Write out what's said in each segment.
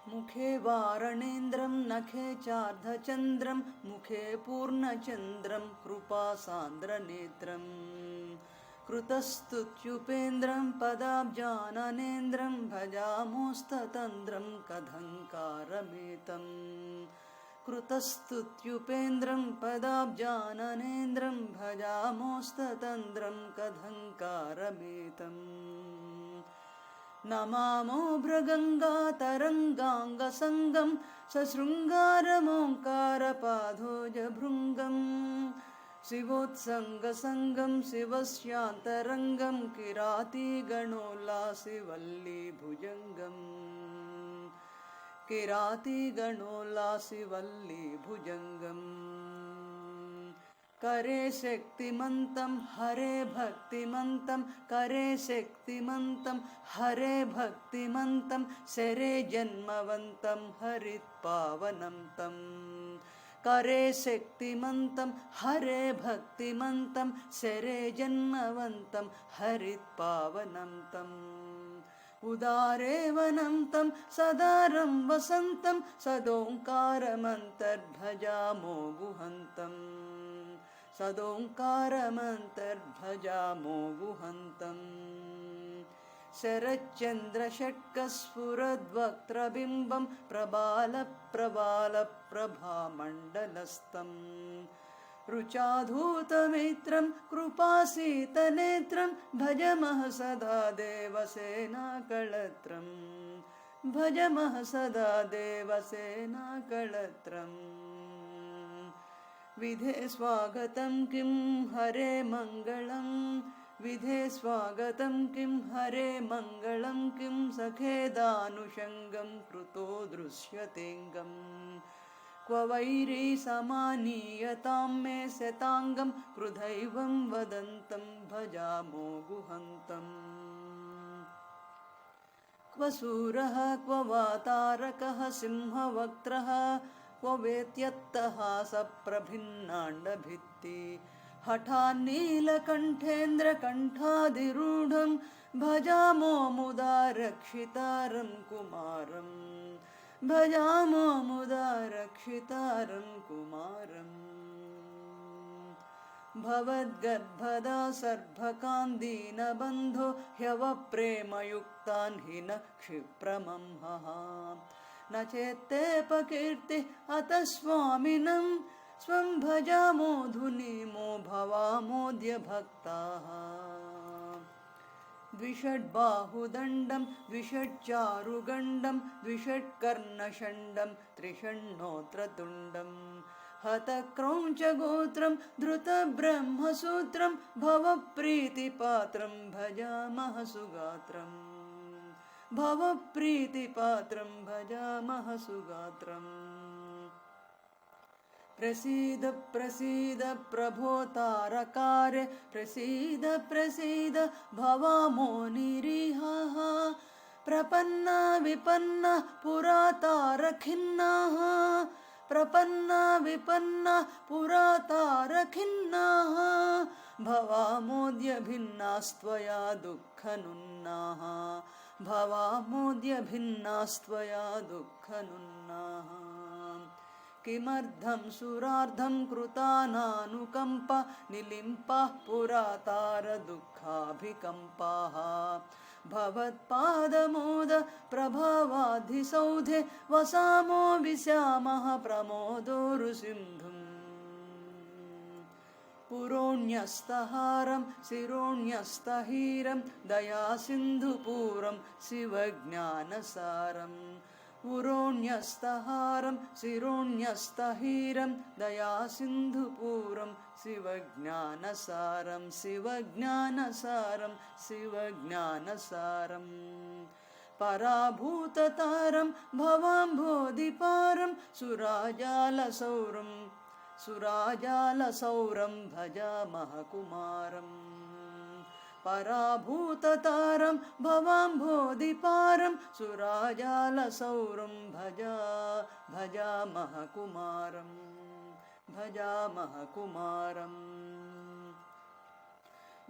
मुखे वारणेन्द्रं नखे चार्धचन्द्रं मुखे पूर्णचन्द्रं कृपासान्द्रनेत्रं कृतस्तुत्युपेन्द्रं पदाब्जाननेन्द्रं भजामोस्ततन्द्रं कथङ्कारमेतं कृतस्तुत्युपेन्द्रं पदाब्जाननेन्द्रं भजामोस्ततन्द्रं कथङ्कारमेतम् नमामो भृगङ्गातरङ्गाङ्गसङ्गं सशृङ्गारमोङ्कारपादोजभृङ्गं शिवोत्सङ्गसङ्गं शिवस्यान्तरङ्गं किरातिगणोल्लासिवल्लीभुजङ्गम् किरातिगणोल्लासिवल्लीभुजङ्गम् करे शक्तिमन्तं हरे भक्तिमन्तं करे शक्तिमन्तं हरे भक्तिमन्तं शरे जन्मवन्तं हरित्पावनं तं करे शक्तिमन्तं हरे भक्तिमन्तं शरे जन्मवन्तं हरित्पावनं तम् उदारेवनं तं सदारं वसन्तं सदोङ्कारमन्तर्भजामो गुहन्तम् सदोङ्कारमन्तर्भजामो गुहन्तम् शरच्चन्द्रषट्कस्फुरद्वक्त्रबिम्बं प्रभामण्डलस्थम् रुचाधूतमित्रं कृपासीतनेत्रं भजमः सदा देवसेनाकळत्रं भजमः सदा देवसेनाकळत्रम् विधे स्वागतं किं हरे मङ्गलं विधे स्वागतं किं हरे मङ्गलं किं सखेदानुषङ्गं कृतो दृश्यतेऽङ्गम् क्व वैरी समानीयतां मे शताङ्गं कृदैवं वदन्तं भजामो गुहन्तम् क्व सूरः क्व वातारकः सिंहवक्त्रः क्व वेत्यत्तः सप्रभिन्नाण्डभित्ति हठान्नीलकण्ठेन्द्रकण्ठाधिरूढं भजामो मुदा रक्षितारं कुमारम् भजामो मुदा रक्षितारं कुमारम् भवद्गर्भदा सर्भकान्दीनबन्धो ह्यवप्रेमयुक्तान् हि न क्षिप्रमंहः न चेत्तेऽपकीर्तिः अतः स्वामिनं स्वं भजामो धुनीमो भवामोऽद्य भक्ताः द्विषड्बाहुदण्डं द्विषड्चारुगण्डं द्विषट्कर्णषण्डं त्रिषण्णोत्रतुण्डं हतक्रौञ्चगोत्रं धृतब्रह्मसूत्रं भवप्रीतिपात्रं भजामः सुगात्रम् भवप्रीतिपात्रं भजामः सुगात्रम् प्रसीद प्रसीद प्रभो तारकार्य प्रसीद प्रसीद भवामो निरीहाः प्रपन्ना विपन्ना पुरा तारखिन्नाः प्रपन्ना विपन्ना पुरा तारखिन्नाः भवामोऽद्य भिन्नास्त्वया दुःखनुन्नाः भवामोऽद्य भिन्नास्त्वया दुःखनुन्नाः किमर्थं सुरार्धं कृतानानुकम्पा निलिम्पाः पुरातारदुःखाभिकम्पाः भवत्पादमोद प्रभावाधिसौधे वसामो विशामः प्रमोदोरुसिन्धुम् पुरोण्यस्तहारं शिरोण्यस्तहीरं दयासिन्धुपूरं शिवज्ञानसारम् पुरोण्यस्तहारं शिरोण्यस्तहीरं दयासिन्धुपूरं शिवज्ञानसारं शिवज्ञानसारं शिवज्ञानसारम् पराभूततारं भवाम्भोधिपारं सुराजालसौरं भजामः कुमारम् पराभूततारं भवाम्भोधिपारं सुराजालसौरं भजामः कुमारम् भजामः कुमारम्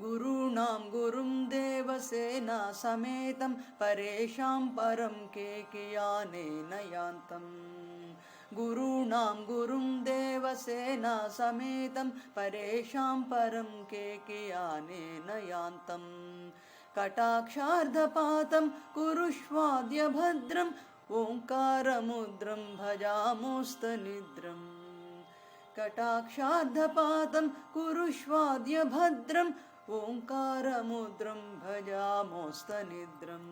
गुरूणां गुरुं देवसेना समेतं परेषां परं केकियानेन यान्तम् गुरूणां गुरुं देवसेना समेतं परेषां परं केकियानेन यान्तम् कटाक्षार्धपातं कुरुष्वाद्य भद्रम् ओङ्कारमुद्रं भजामोस्तनिद्रम् कटाक्षार्धपातं कुरुष्वाद्य भद्रम् ओङ्कारमुद्रं भजामोस्तनिद्रम्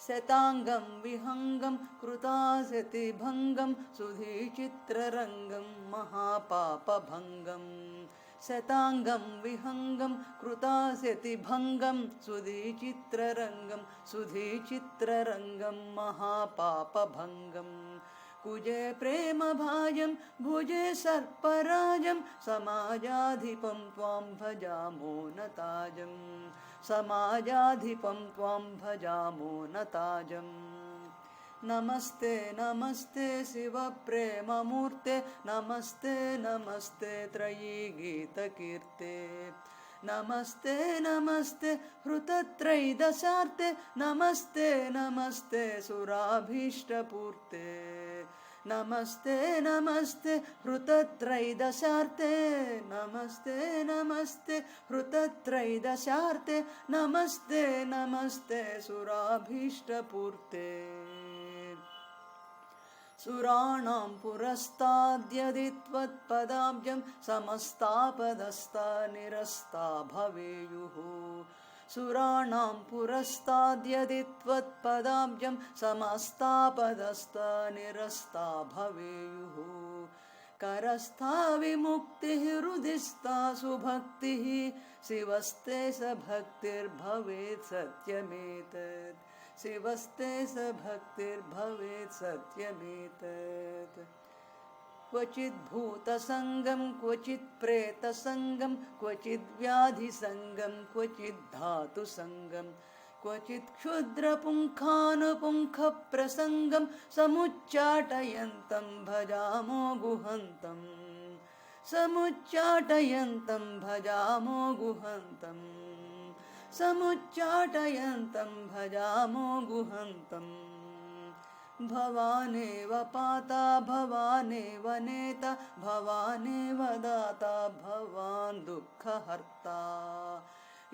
शताङ्गं विहङ्गं कृतासतिभङ्गं सुधीचित्ररङ्गं महापापभङ्गम् शताङ्गं विहङ्गं कृतासतिभङ्गं सुधीचित्ररङ्गं महापापभङ्गम् कुजे प्रेमभाजं भुजे सर्पराजं समाजाधिपं त्वां भजामो नताजम् समाजाधिपं त्वां भजामो नताजम् नमस्ते नमस्ते शिवप्रेममूर्ते नमस्ते नमस्ते त्रयी गीतकीर्ते नमस्ते नमस्ते हृतत्रैदशार्ते नमस्ते नमस्ते सुराभीष्टपूर्ते नमस्ते नमस्ते हृतत्रैदशार्ते नमस्ते नमस्ते हृतत्रैदशार्ते नमस्ते नमस्ते सुराभीष्टपूर्ते सुराणां पुरस्ताद्यदि त्वत्पदाब्जं समस्तापदस्ता निरस्ता भवेयुः सुराणां पुरस्ताद्यदि त्वत्पदाब्जं समस्तापदस्ता निरस्ता भवेयुः करस्था विमुक्तिः हृदिस्था सुभक्तिः शिवस्ते स भक्तिर्भवेत् सत्यमेतत् शिवस्ते स भक्तिर्भवेत् सत्यमेतत् क्वचिद् भूतसङ्गं क्वचित् प्रेतसङ्गं क्वचिद् व्याधिसङ्गं क्वचिद् धातुसङ्गं क्वचित् क्षुद्रपुङ्खानुपुङ्खप्रसङ्गं समुच्चाटयन्तं भजामो गुहन्तम् समुच्चाटयन्तं भजामो गुहन्तम् समुच्चाटयन्तं भजामो गुहन्तम् भवानेव पाता भवानेव नेता भवानेव दाता भवान् दुःखहर्ता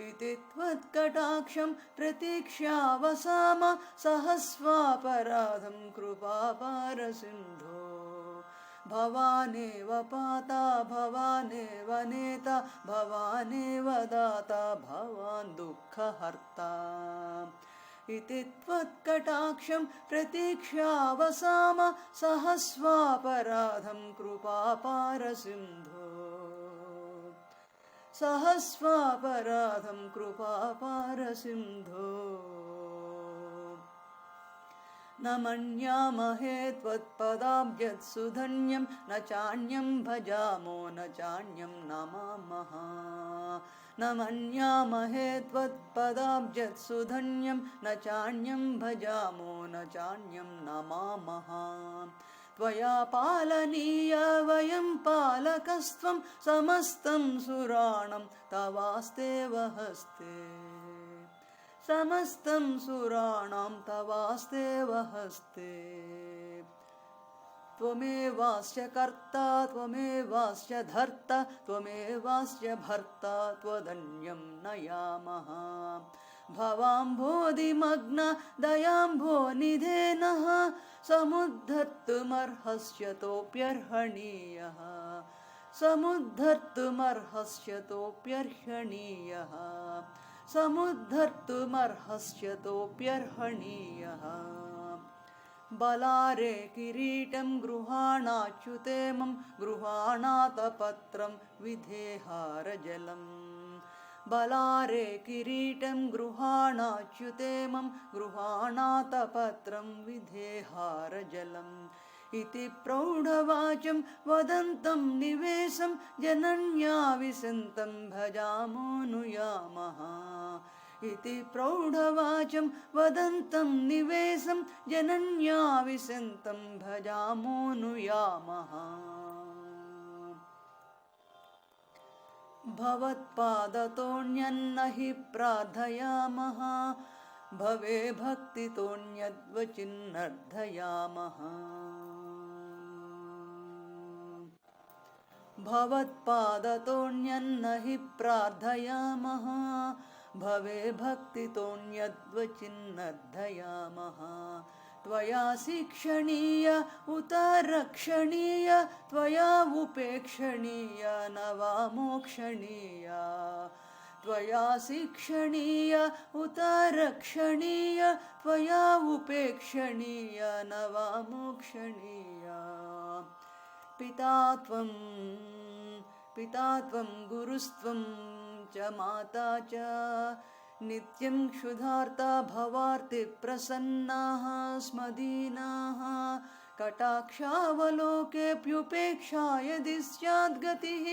इति त्वत्कटाक्षं प्रतीक्ष्यावसाम सहस्वापराधं कृपापारसिन्धो भवानेव पाता भवानेव नेता भवानेव दाता भवान् दुःखहर्ता इति त्वत्कटाक्षं प्रतीक्ष्यावसाम सहस्वापराधं कृपापारसिन्धो सहस्वापराधं कृपापारसिन्धो न मन्यामहे त्वत्पदाब्जत्सुधन्यं न चान्यं भजामो न चान्यं नमामः न मन्यामहे त्वत्पदाब्जत्सुधन्यं न चान्यं भजामो न चान्यं नमामः त्वया पालनीय वयं पालकस्त्वं समस्तं सुराणं तवास्तेव हस्ते समस्तं सुराणां तवास्तेव हस्ते त्वमेवास्य कर्ता त्वमेवास्य धर्ता त्वमेवास्य भर्ता त्वदन्यं नयामः भवाम्भोधिमग्न दयाम्भोनिधे नः समुद्धर्तुमर्हस्य तोऽप्यर्हणीयः समुद्धर्तुमर्हस्य तोऽप्यर्हणीयः समुद्धर्तुमर्हस्य तोऽप्यर्हणीयः बलारे किरीटं गृहाणाच्युतेमं गृहाणातपत्रं विधेहारजलम् बलारे किरीटं गृहाणाच्युतेमं गृहाणातपत्रं विधेहारजलम् इति प्रौढवाचं वदन्तं निवेशं जनन्या विसन्तं भजामोऽनुयामः इति प्रौढवाचं वदन्तं निवेशं जनन्या विसन्तं भजामोऽनुयामः भवत्पादतोऽन्यन्न हि प्रार्थयामः भवे भक्तितोऽन्यद्वचिन्नर्थयामः भवत्पादतोऽन्यन्न हि प्रार्थयामः भवे भक्तितोऽन्यद्वचिन्नर्थयामः त्वया शिक्षणीय उत रक्षणीय त्वया उपेक्षणीय न वा मोक्षणीय त्वया शिक्षणीय उत रक्षणीय त्वया उपेक्षणीय न वा मोक्षणीय पिता त्वं गुरुस्त्वं च माता च नित्यं क्षुधार्ता भवार्ति प्रसन्नाः स्मदीनाः कटाक्षावलोकेऽप्युपेक्षा यदि स्याद्गतिः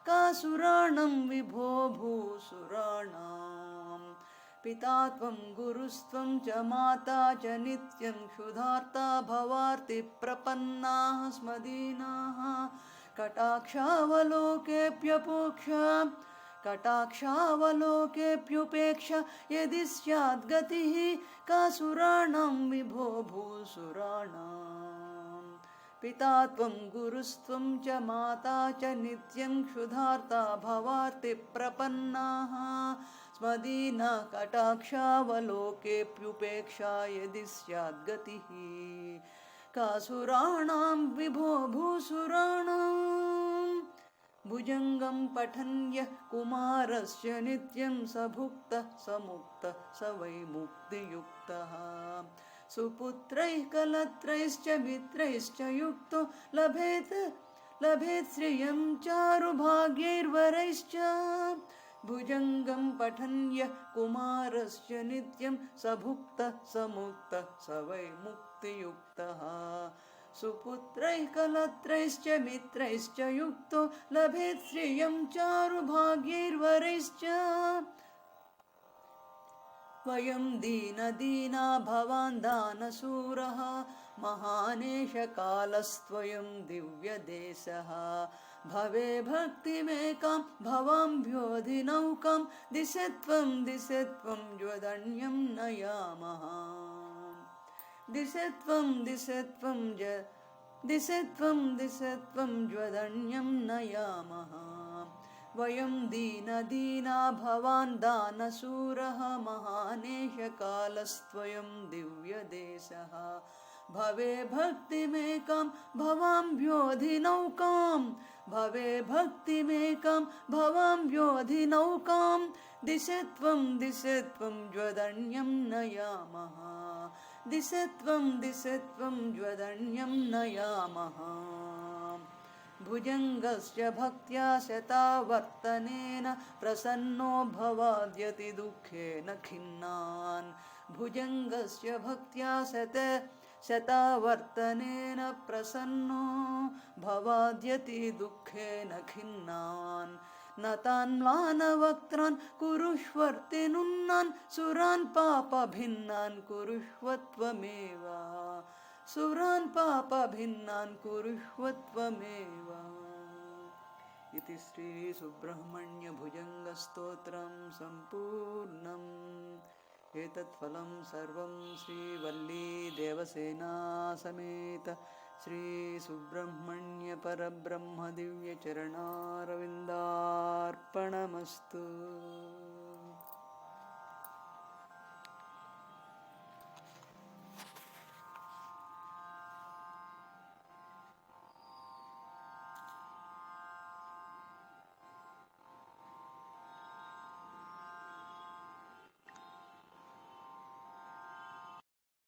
कासुराणं विभो भूसुराणाम् पिता त्वं गुरुस्त्वं च माता च नित्यं क्षुधार्ता भवार्ति प्रपन्नाः स्मदीनाः कटाक्षावलोकेऽप्युपेक्षा यदि स्याद्गतिः कासुराणां विभो भूसुराणाम् पिता त्वं गुरुस्त्वं च माता च नित्यं क्षुधार्ता भवार्ति प्रपन्नाः स्मदीना कटाक्षावलोकेऽप्युपेक्षा यदि स्याद्गतिः कासुराणां विभो भूसुराणाम् भुजङ्गं पठन् यः कुमारस्य नित्यं स भुक्तः स मुक्तः स वै मुक्तियुक्तः सुपुत्रैः कलत्रैश्च मित्रैश्च युक्तो लभेत् श्रियं चारुभाग्यैर्वरैश्च भुजङ्गं पठन् यः कुमारस्य नित्यं स भुक्तः स मुक्तः स वै मुक्तियुक्तः सुपुत्रैः कलत्रैश्च मित्रैश्च युक्तो लभेत् श्रियं चारुभाग्यैर्वरैश्च वयं दीनदीना भवान् दानशूरः महानेश कालस्त्वयं दिव्यदेशः भवे भक्तिमेकां भवाम्भ्योऽधिनौकां दिशे त्वं ज्वदन्यं नयामः दिशे त्वं ज्वदन्यं नयामः वयं दीनदीना भवान् दानशूरः महानेश कालस्त्वयं दिव्यदेशः भवे भक्तिमेकां भवाम्भ्योऽधिनौकां दिशे त्वं ज्वदन्यं नयामः दिशे त्वं ज्वदन्यं नयामः भुजङ्गस्य भक्त्या शतावर्तनेन प्रसन्नो भवाद्यति दुःखेन खिन्नान् भुजङ्गस्य भक्त्या शतावर्तनेन प्रसन्नो भवाद्यति दुःखेन खिन्नान् न तान् म्लानवक्त्रान् कुरुष्वर्तिनुन्नान् सुरान् पापभिन्नान् कुरुष्व त्वमेव सुरान् पापभिन्नान् कुरुष्व त्वमेव इति श्री सुब्रह्मण्य भुजङ्गस्तोत्रं सम्पूर्णम् एतत् फलं सर्वं श्रीवल्ली देवसेना समेत श्री सुब्रह्मण्य परब्रह्म दिव्यचरणारविन्दार्पणमस्तु।